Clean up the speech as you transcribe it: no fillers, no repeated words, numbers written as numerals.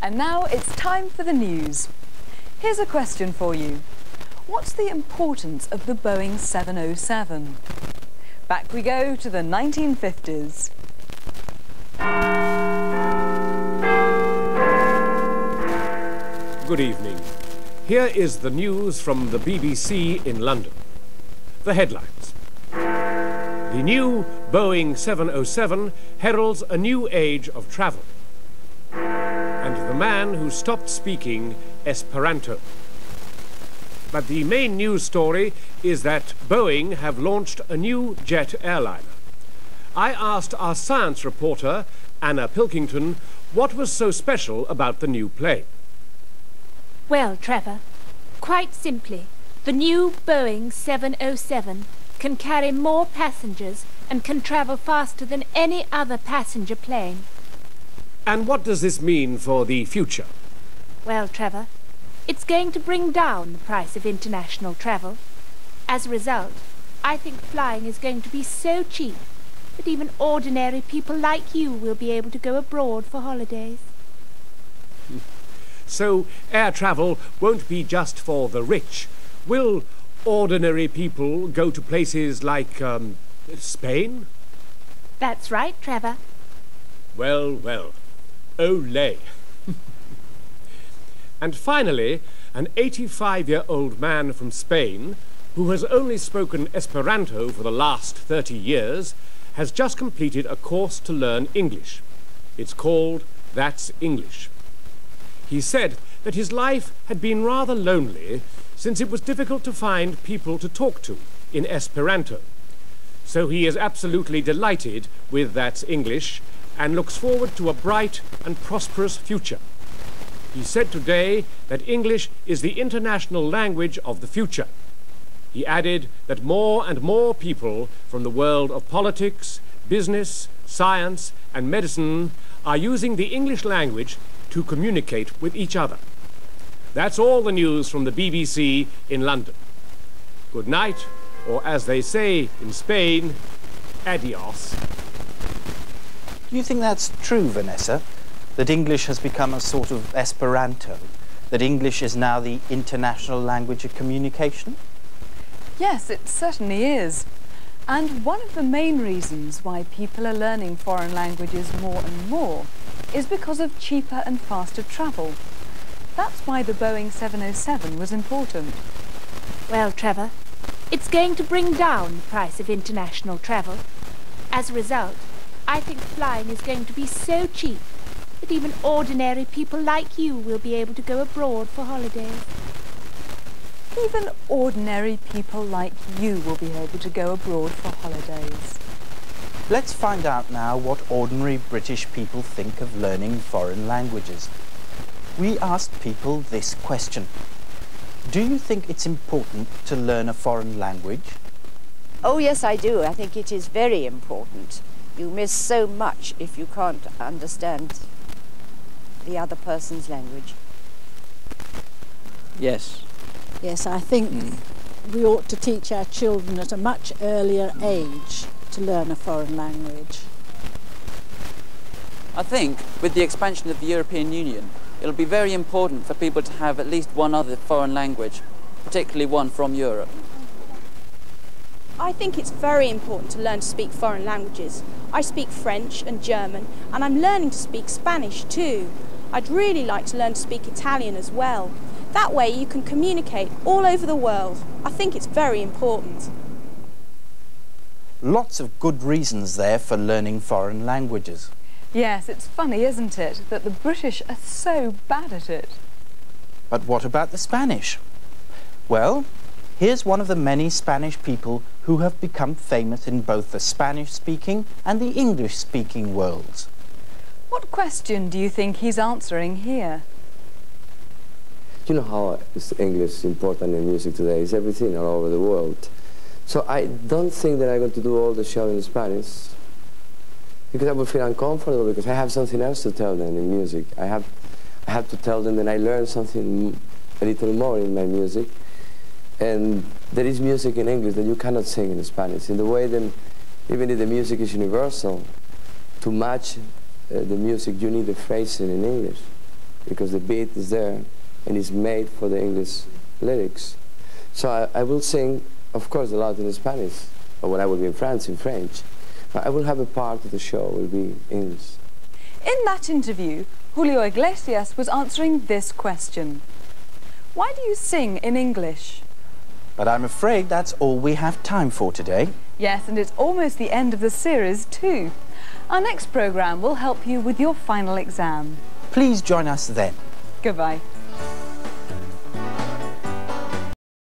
And now it's time for the news. Here's a question for you. What's the importance of the Boeing 707? Back we go to the 1950s. Good evening. Here is the news from the BBC in London. The headlines. The new Boeing 707 heralds a new age of travel. And the man who stopped speaking Esperanto. But the main news story is that Boeing have launched a new jet airliner. I asked our science reporter, Anna Pilkington, what was so special about the new plane. Well, Trevor, quite simply, the new Boeing 707 can carry more passengers and can travel faster than any other passenger plane. And what does this mean for the future? Well, Trevor, it's going to bring down the price of international travel. As a result, I think flying is going to be so cheap that even ordinary people like you will be able to go abroad for holidays. So air travel won't be just for the rich. Will ordinary people go to places like Spain? That's right, Trevor. Well, well. Olé. And finally, an 85-year-old man from Spain, who has only spoken Esperanto for the last 30 years, has just completed a course to learn English. It's called Thatsengl. He said that his life had been rather lonely since it was difficult to find people to talk to in Esperanto. So he is absolutely delighted with Thatsengl and looks forward to a bright and prosperous future. He said today that English is the international language of the future. He added that more and more people from the world of politics, business, science and medicine are using the English language to communicate with each other. That's all the news from the BBC in London. Good night, or as they say in Spain, adios. Do you think that's true, Vanessa? That English has become a sort of Esperanto? That English is now the international language of communication? Yes, it certainly is. And one of the main reasons why people are learning foreign languages more and more is because of cheaper and faster travel. That's why the Boeing 707 was important. Well, Trevor, it's going to bring down the price of international travel. As a result, I think flying is going to be so cheap that even ordinary people like you will be able to go abroad for holidays. Even ordinary people like you will be able to go abroad for holidays. Let's find out now what ordinary British people think of learning foreign languages. We asked people this question. Do you think it's important to learn a foreign language? Oh yes, I do. I think it is very important. You miss so much if you can't understand the other person's language. Yes. Yes, I think we ought to teach our children at a much earlier age to learn a foreign language. I think with the expansion of the European Union, it'll be very important for people to have at least one other foreign language, particularly one from Europe. I think it's very important to learn to speak foreign languages. I speak French and German, and I'm learning to speak Spanish too. I'd really like to learn to speak Italian as well. That way you can communicate all over the world. I think it's very important. Lots of good reasons there for learning foreign languages. Yes, it's funny, isn't it, that the British are so bad at it. But what about the Spanish? Well, here's one of the many Spanish people who have become famous in both the Spanish-speaking and the English-speaking worlds. What question do you think he's answering here? You know how English is important in music today. It's everything all over the world. So I don't think that I'm going to do all the show in Spanish because I would feel uncomfortable because I have something else to tell them in music. I have to tell them that I learned something a little more in my music. And there is music in English that you cannot sing in Spanish. In the way that even if the music is universal, to match the music you need the phrasing in English. because the beat is there and it's made for the English lyrics. So I will sing, of course, a lot in Spanish, or when I will be in France, in French. But I will have a part of the show will be English. In that interview, Julio Iglesias was answering this question. Why do you sing in English? But I'm afraid that's all we have time for today. Yes, and it's almost the end of the series too. Our next programme will help you with your final exam. Please join us then. Goodbye.